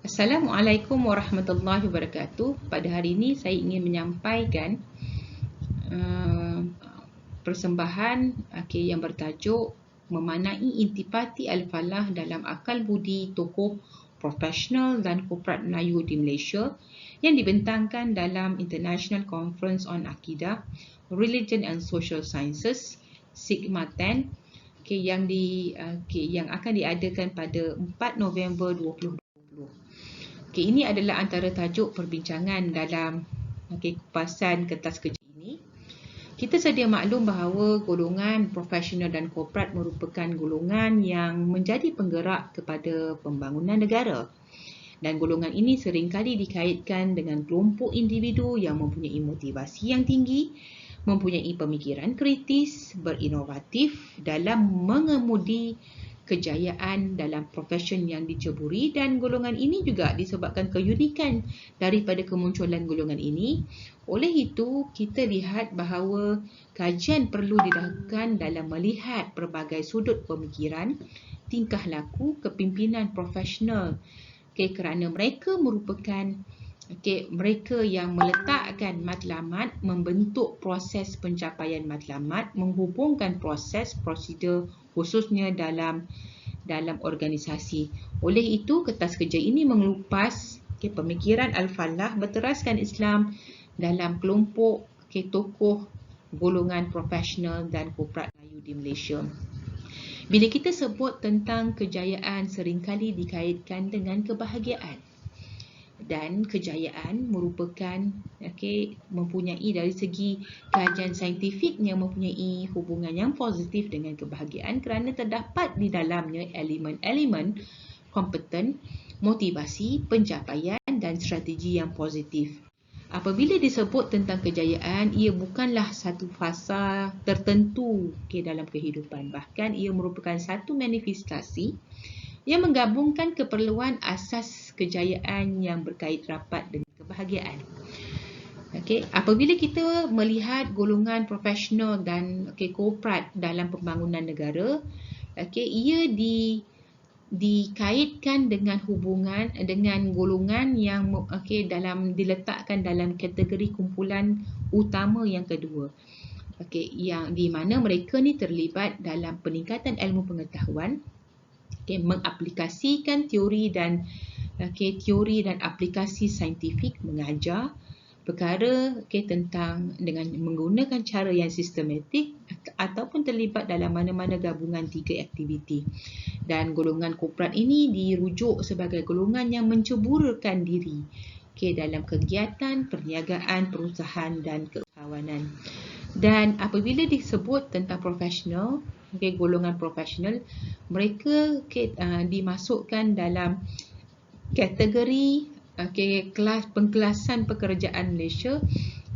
Assalamualaikum warahmatullahi wabarakatuh. Pada hari ini saya ingin menyampaikan uh, persembahan yang bertajuk memanai intipati Al-Falah dalam akal budi tokoh profesional dan korporat Melayu di Malaysia yang dibentangkan dalam International Conference on Akidah, Religion and Social Sciences Sigma 10 yang akan diadakan pada 4 November 2020. Ini adalah antara tajuk perbincangan dalam kupasan kertas kerja ini. Kita sedia maklum bahawa golongan profesional dan korporat merupakan golongan yang menjadi penggerak kepada pembangunan negara. Dan golongan ini seringkali dikaitkan dengan kelompok individu yang mempunyai motivasi yang tinggi, mempunyai pemikiran kritis, berinovatif dalam mengemudi kejayaan dalam profesion yang diceburi, dan golongan ini juga disebabkan keunikan daripada kemunculan golongan ini. Oleh itu, kita lihat bahawa kajian perlu dilakukan dalam melihat pelbagai sudut pemikiran, tingkah laku, kepimpinan profesional kerana mereka merupakan mereka yang meletakkan matlamat, membentuk proses pencapaian matlamat, menghubungkan proses prosedur khususnya dalam organisasi. Oleh itu, kertas kerja ini mengelupas pemikiran Al-Falah berteraskan Islam dalam kelompok tokoh golongan profesional dan korporat Melayu di Malaysia. Bila kita sebut tentang kejayaan, seringkali dikaitkan dengan kebahagiaan. Dan kejayaan merupakan mempunyai dari segi kajian saintifiknya mempunyai hubungan yang positif dengan kebahagiaan kerana terdapat di dalamnya elemen-elemen kompeten, motivasi, pencapaian dan strategi yang positif. Apabila disebut tentang kejayaan, ia bukanlah satu fasa tertentu dalam kehidupan, bahkan ia merupakan satu manifestasi yang menggabungkan keperluan asas kejayaan yang berkait rapat dengan kebahagiaan. Apabila kita melihat golongan profesional dan korporat dalam pembangunan negara, ia dikaitkan dengan hubungan dengan golongan yang diletakkan dalam kategori kumpulan utama yang kedua. Yang di mana mereka ni terlibat dalam peningkatan ilmu pengetahuan, mengaplikasikan teori dan aplikasi saintifik, mengajar perkara tentang dengan menggunakan cara yang sistematik ataupun terlibat dalam mana-mana gabungan tiga aktiviti. Dan golongan korporat ini dirujuk sebagai golongan yang menceburakan diri dalam kegiatan perniagaan, perusahaan dan keusahawanan. Dan apabila disebut tentang profesional, golongan profesional, mereka dimasukkan dalam kategori kelas pengkelasan pekerjaan Malaysia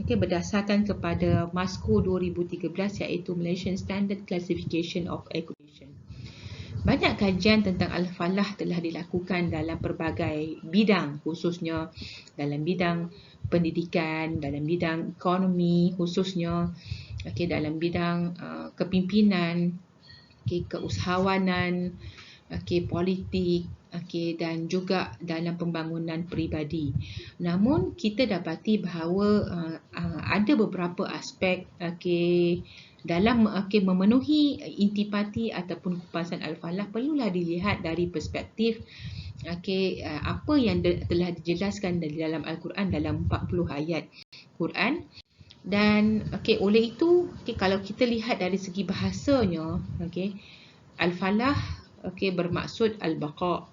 berdasarkan kepada MASCO 2013, iaitu Malaysian Standard Classification of Occupation. Banyak kajian tentang Al-Falah telah dilakukan dalam pelbagai bidang, khususnya dalam bidang pendidikan, dalam bidang ekonomi, khususnya dalam bidang kepimpinan, keusahawanan, politik, dan juga dalam pembangunan peribadi. Namun kita dapati bahawa ada beberapa aspek dalam memenuhi intipati ataupun kupasan Al-Falah perlulah dilihat dari perspektif apa yang telah dijelaskan dalam Al-Quran dalam 40 ayat Quran. Dan oleh itu kalau kita lihat dari segi bahasanya, Al-Falah bermaksud al-baqa.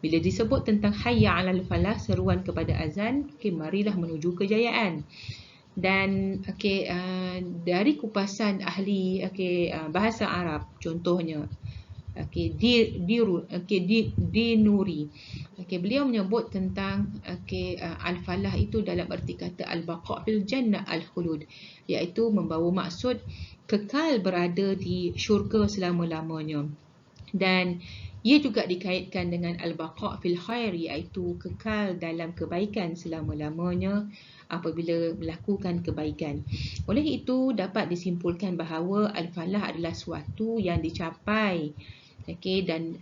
Bila disebut tentang hayya 'alal falah, seruan kepada azan, marilah menuju kejayaan. Dan dari kupasan ahli bahasa Arab, contohnya Dinuri, beliau menyebut tentang al-falah itu dalam erti kata al-baqa fil jannah al-khulud, iaitu membawa maksud kekal berada di syurga selama-lamanya. Dan ia juga dikaitkan dengan al-baqa fil khair, iaitu kekal dalam kebaikan selama-lamanya apabila melakukan kebaikan. Oleh itu dapat disimpulkan bahawa al-falah adalah suatu yang dicapai Okey, dan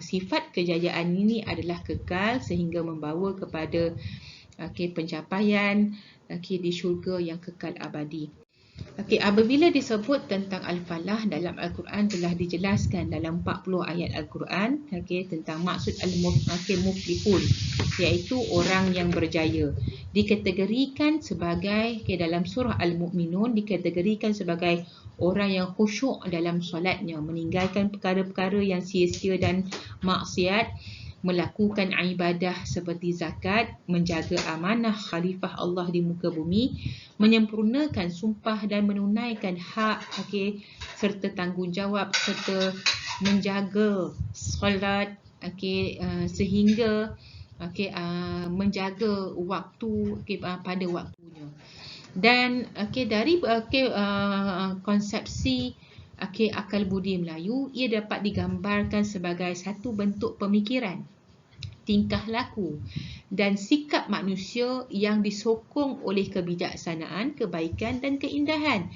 sifat kejayaan ini adalah kekal sehingga membawa kepada pencapaian di syurga yang kekal abadi. Okey, apabila disebut tentang Al-Falah dalam Al-Quran telah dijelaskan dalam 40 ayat Al-Quran tentang maksud Al-Muflihun, iaitu orang yang berjaya. Dikategorikan sebagai dalam surah Al-Mu'minun dikategorikan sebagai orang yang khusyuk dalam solatnya, meninggalkan perkara-perkara yang sia-sia dan maksiat, melakukan ibadah seperti zakat, menjaga amanah khalifah Allah di muka bumi, menyempurnakan sumpah dan menunaikan hak serta tanggungjawab serta menjaga solat sehingga menjaga waktu pada waktunya. Dan dari konsepsi akal budi Melayu, ia dapat digambarkan sebagai satu bentuk pemikiran, tingkah laku dan sikap manusia yang disokong oleh kebijaksanaan, kebaikan dan keindahan.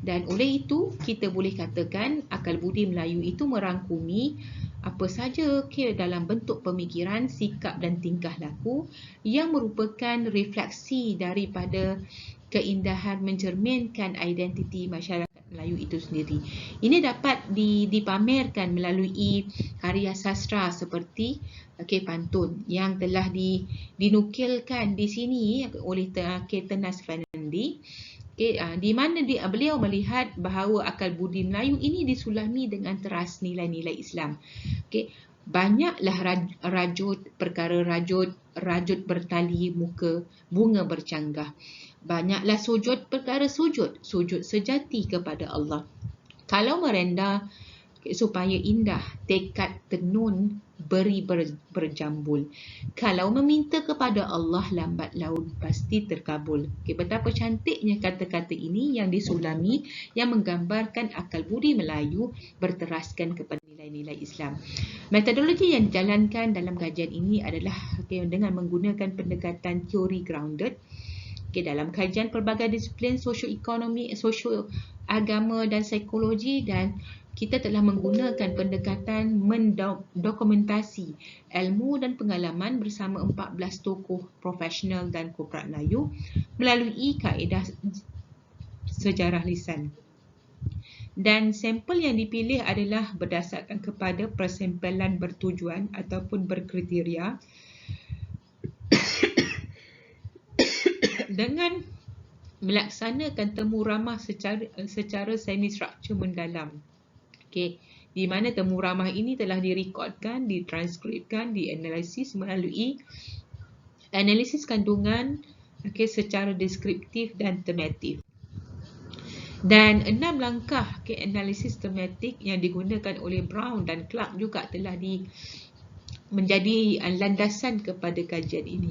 Dan oleh itu, kita boleh katakan akal budi Melayu itu merangkumi apa saja dalam bentuk pemikiran, sikap dan tingkah laku yang merupakan refleksi daripada keindahan mencerminkan identiti masyarakat Melayu itu sendiri. Ini dapat dipamerkan melalui karya sastra seperti pantun yang telah dinukilkan di sini oleh Tenas Fernandi, di mana beliau melihat bahawa akal budi Melayu ini disulami dengan teras nilai-nilai Islam. Banyaklah rajut bertali muka, bunga bercanggah. Banyaklah sujud perkara sujud sejati kepada Allah. Kalau merenda supaya indah, tekad tenun beri berjambul. Kalau meminta kepada Allah, lambat laun pasti terkabul. Betapa cantiknya kata-kata ini yang disulami, yang menggambarkan akal budi Melayu berteraskan kepada nilai-nilai Islam. Metodologi yang dijalankan dalam kajian ini adalah dengan menggunakan pendekatan teori grounded. Dalam kajian pelbagai disiplin sosioekonomi, agama dan psikologi, dan kita telah menggunakan pendekatan mendokumentasi ilmu dan pengalaman bersama 14 tokoh profesional dan korporat Melayu melalui kaedah sejarah lisan. Dan sampel yang dipilih adalah berdasarkan kepada persampelan bertujuan ataupun berkriteria dengan melaksanakan temu ramah secara semi-structure mendalam. Di mana temu ramah ini telah direkodkan, ditranskripkan, dianalisis melalui analisis kandungan secara deskriptif dan tematik. Dan 6 langkah analisis tematik yang digunakan oleh Brown dan Clark juga telah menjadi landasan kepada kajian ini.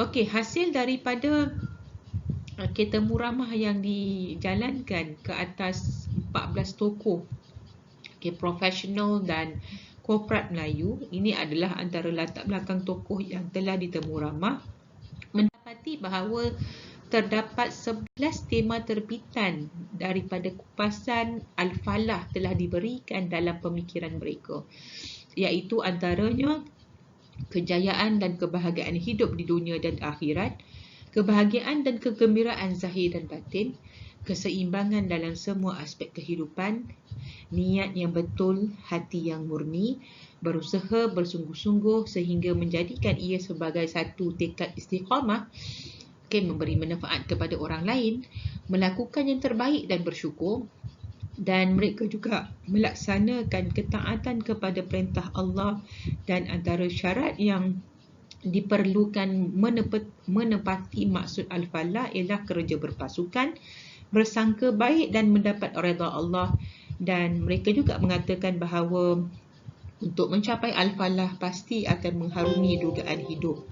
Hasil daripada temu ramah yang dijalankan ke atas 14 tokoh profesional dan korporat Melayu, ini adalah antara latar belakang tokoh yang telah ditemu ramah, mendapati bahawa terdapat 11 tema terbitan daripada kupasan Al-Falah telah diberikan dalam pemikiran mereka, iaitu antaranya kejayaan dan kebahagiaan hidup di dunia dan akhirat, kebahagiaan dan kegembiraan zahir dan batin, keseimbangan dalam semua aspek kehidupan, niat yang betul, hati yang murni, berusaha bersungguh-sungguh sehingga menjadikan ia sebagai satu tekad istiqamah, memberi manfaat kepada orang lain, melakukan yang terbaik dan bersyukur, dan mereka juga melaksanakan ketaatan kepada perintah Allah. Dan antara syarat yang diperlukan menepati maksud Al-Falah ialah kerja berpasukan, bersangka baik dan mendapat redha Allah. Dan mereka juga mengatakan bahawa untuk mencapai Al-Falah pasti akan mengharungi dugaan hidup.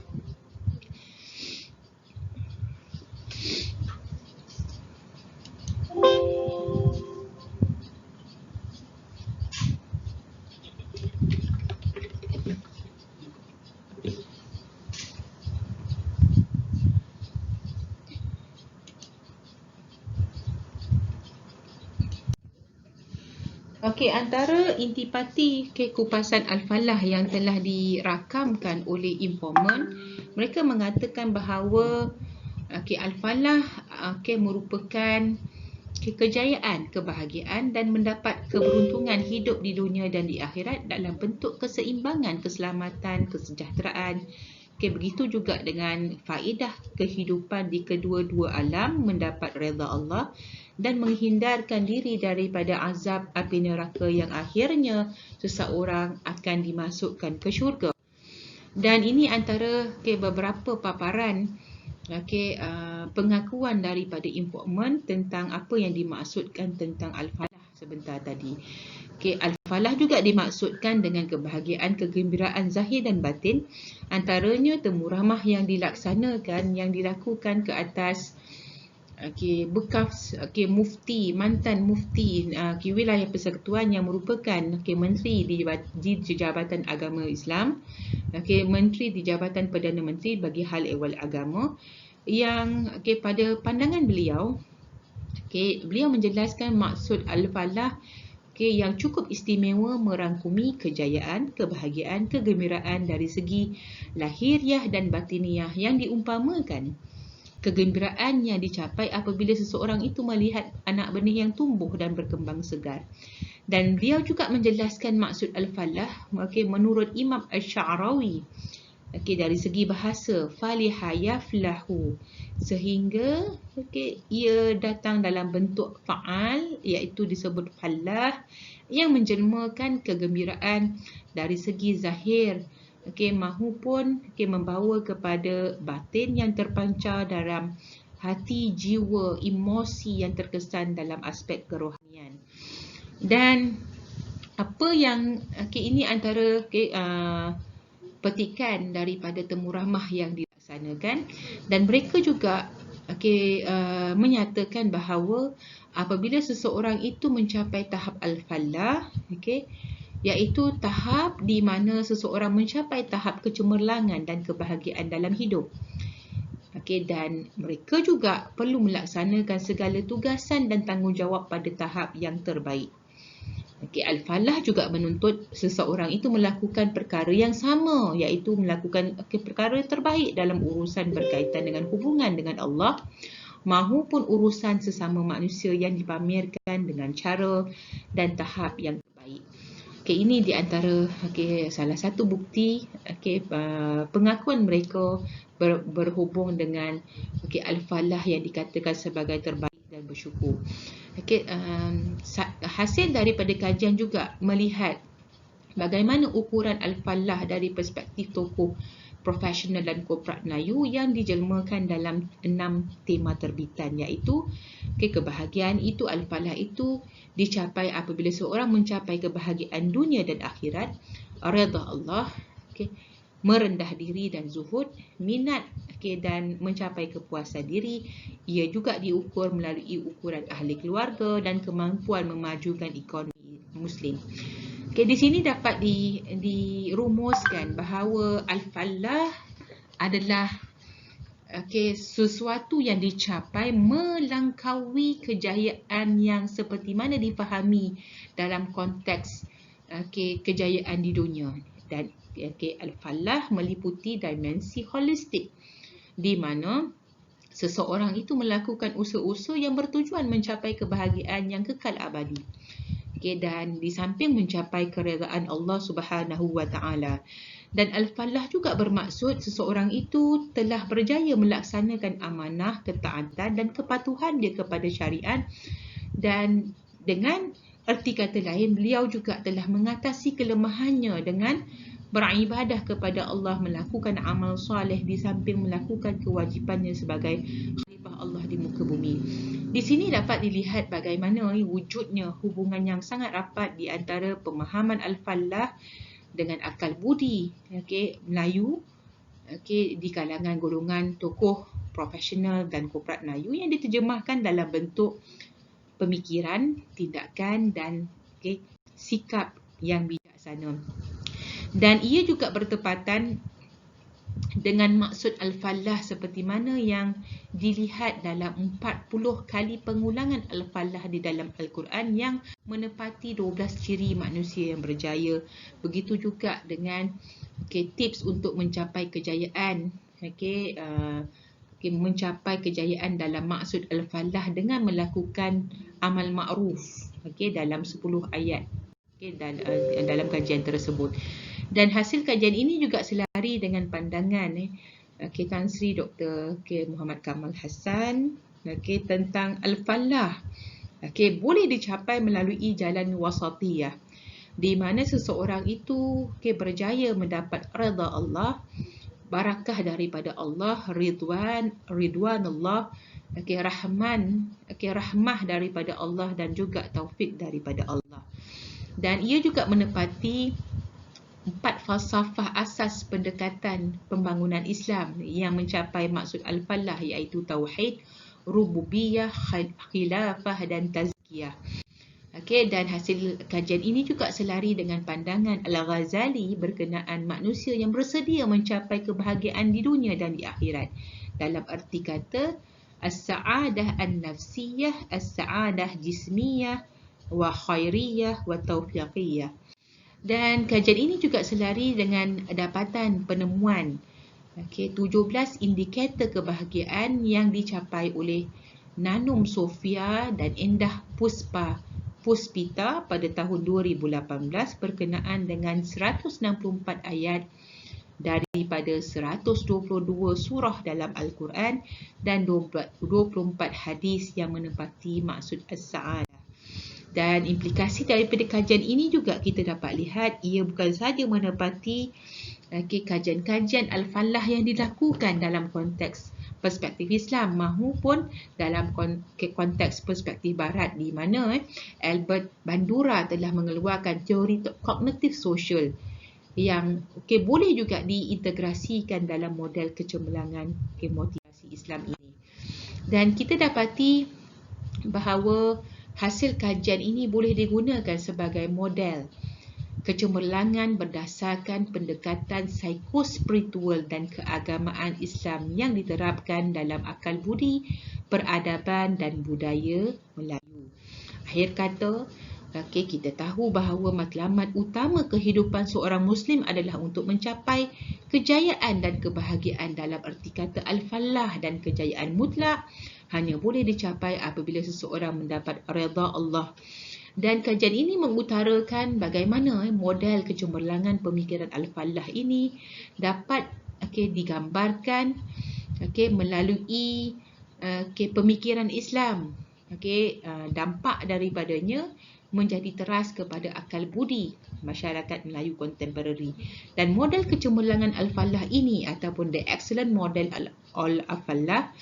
Okey, antara intipati kupasan Al-Falah yang telah dirakamkan oleh informan, mereka mengatakan bahawa Al-Falah merupakan kejayaan, kebahagiaan dan mendapat keberuntungan hidup di dunia dan di akhirat dalam bentuk keseimbangan, keselamatan, kesejahteraan. Begitu juga dengan faedah kehidupan di kedua-dua alam, mendapat redha Allah dan menghindarkan diri daripada azab api neraka yang akhirnya seseorang akan dimasukkan ke syurga. Dan ini antara beberapa paparan pengakuan daripada informan tentang apa yang dimaksudkan tentang Al-Falah sebentar tadi. Al-Falah juga dimaksudkan dengan kebahagiaan, kegembiraan zahir dan batin. Antaranya temu ramah yang dilaksanakan, yang dilakukan ke atas bekas mufti, mantan mufti wilayah persekutuan yang merupakan menteri di Jabatan Agama Islam, menteri di Jabatan Perdana Menteri bagi hal ehwal agama, yang pada pandangan beliau, beliau menjelaskan maksud Al-Falah yang cukup istimewa merangkumi kejayaan, kebahagiaan, kegembiraan dari segi lahiriah dan batiniah yang diumpamakan. Kegembiraan yang dicapai apabila seseorang itu melihat anak benih yang tumbuh dan berkembang segar. Dan beliau juga menjelaskan maksud Al-Falah menurut Imam Ash-Sha'rawi dari segi bahasa, faliha yaflahu, sehingga ia datang dalam bentuk fa'al, iaitu disebut falah, yang menjelmakan kegembiraan dari segi zahir, mahupun membawa kepada batin yang terpancar dalam hati, jiwa, emosi yang terkesan dalam aspek kerohanian. Dan apa yang ini antara petikan daripada temu ramah yang dilaksanakan, dan mereka juga menyatakan bahawa apabila seseorang itu mencapai tahap Al-Falah, iaitu tahap di mana seseorang mencapai tahap kecemerlangan dan kebahagiaan dalam hidup, dan mereka juga perlu melaksanakan segala tugasan dan tanggungjawab pada tahap yang terbaik. Al-Falah juga menuntut seseorang itu melakukan perkara yang sama, iaitu melakukan perkara terbaik dalam urusan berkaitan dengan hubungan dengan Allah mahupun urusan sesama manusia yang dipamerkan dengan cara dan tahap yang terbaik. Ini di antara salah satu bukti pengakuan mereka berhubung dengan Al-Falah yang dikatakan sebagai terbaik dan bersyukur. Hasil daripada kajian juga melihat bagaimana ukuran Al-Falah dari perspektif tokoh profesional dan korporat Melayu yang dijelmakan dalam 6 tema terbitan, iaitu kebahagiaan itu, Al-Falah itu dicapai apabila seorang mencapai kebahagiaan dunia dan akhirat, redha Allah, merendah diri dan zuhud, minat dan mencapai kepuasan diri. Ia juga diukur melalui ukuran ahli keluarga dan kemampuan memajukan ekonomi Muslim. Di sini dapat dirumuskan bahawa Al-Falah adalah sesuatu yang dicapai melangkaui kejayaan yang seperti mana difahami dalam konteks kejayaan di dunia. Dan Al-Falah meliputi dimensi holistik, di mana seseorang itu melakukan usaha-usaha yang bertujuan mencapai kebahagiaan yang kekal abadi. Dan di samping mencapai keredaan Allah Subhanahu wa taala. Dan Al-Falah juga bermaksud seseorang itu telah berjaya melaksanakan amanah, ketaatan dan kepatuhan dia kepada syariat. Dan dengan erti kata lain, beliau juga telah mengatasi kelemahannya dengan beribadah kepada Allah, melakukan amal soleh di samping melakukan kewajipannya sebagai khalifah Allah di muka bumi. Di sini dapat dilihat bagaimana wujudnya hubungan yang sangat rapat di antara pemahaman Al-Falah dengan akal budi Melayu di kalangan golongan tokoh profesional dan korporat Melayu yang diterjemahkan dalam bentuk pemikiran, tindakan dan sikap yang bijaksana. Dan ia juga bertepatan dengan maksud Al-Falah seperti mana yang dilihat dalam 40 kali pengulangan Al-Falah di dalam Al-Quran yang menepati 12 ciri manusia yang berjaya. Begitu juga dengan tips untuk mencapai kejayaan, mencapai kejayaan dalam maksud Al-Falah dengan melakukan amal ma'ruf dalam 10 ayat dalam kajian tersebut. Dan hasil kajian ini juga selari dengan pandangan Tan Sri Dr. Muhammad Kamal Hassan tentang Al-Falah boleh dicapai melalui jalan wasatiyah, di mana seseorang itu berjaya mendapat redha Allah, barakah daripada Allah, ridwan Allah, rahmah daripada Allah dan juga taufik daripada Allah. Dan ia juga menepati 4 falsafah asas pendekatan pembangunan Islam yang mencapai maksud Al-Falah, iaitu tauhid, rububiyah, khilafah dan tazkiyah. Dan hasil kajian ini juga selari dengan pandangan Al-Ghazali berkenaan manusia yang bersedia mencapai kebahagiaan di dunia dan di akhirat. Dalam arti kata, as-sa'adah an-nafsiyah, as-sa'adah jismiyah, wa khairiyah, wa taufiqiyah. Dan kajian ini juga selari dengan dapatan penemuan 17 indikator kebahagiaan yang dicapai oleh Nanum Sofia dan Endah Puspita pada tahun 2018 berkenaan dengan 164 ayat daripada 122 surah dalam Al-Quran dan 24 hadis yang menepati maksud as-sa'adah. Dan implikasi daripada kajian ini juga kita dapat lihat, ia bukan sahaja menepati kajian-kajian Al-Falah yang dilakukan dalam konteks perspektif Islam maupun dalam konteks perspektif Barat, di mana Albert Bandura telah mengeluarkan teori kognitif sosial yang boleh juga diintegrasikan dalam model kecemerlangan motivasi Islam ini. Dan kita dapati bahawa hasil kajian ini boleh digunakan sebagai model kecemerlangan berdasarkan pendekatan psikospiritual dan keagamaan Islam yang diterapkan dalam akal budi, peradaban dan budaya Melayu. Akhir kata, kita tahu bahawa matlamat utama kehidupan seorang Muslim adalah untuk mencapai kejayaan dan kebahagiaan dalam erti kata Al-Falah, dan kejayaan mutlak hanya boleh dicapai apabila seseorang mendapat redha Allah. Dan kajian ini mengutarakan bagaimana model kecemerlangan pemikiran Al-Falah ini dapat digambarkan melalui pemikiran Islam. Dampak daripadanya menjadi teras kepada akal budi masyarakat Melayu kontemporari. Dan model kecemerlangan Al-Falah ini ataupun the excellent model Al-Falah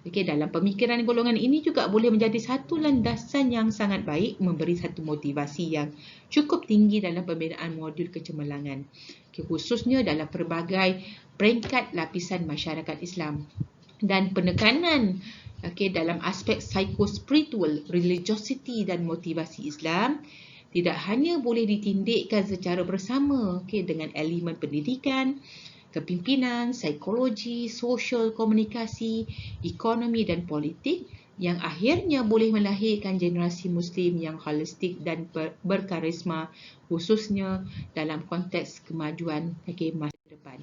dalam pemikiran golongan ini juga boleh menjadi satu landasan yang sangat baik, memberi satu motivasi yang cukup tinggi dalam pembinaan modul kecemerlangan, khususnya dalam pelbagai peringkat lapisan masyarakat Islam. Dan penekanan dalam aspek psikospiritual, religiosity dan motivasi Islam tidak hanya boleh ditindikkan secara bersama dengan elemen pendidikan, kepimpinan, psikologi, sosial, komunikasi, ekonomi dan politik yang akhirnya boleh melahirkan generasi Muslim yang holistik dan berkarisma, khususnya dalam konteks kemajuan masa depan.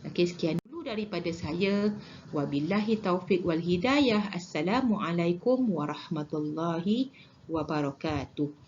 Sekian dulu daripada saya. Wabillahi taufiq wal hidayah. Assalamualaikum warahmatullahi wabarakatuh.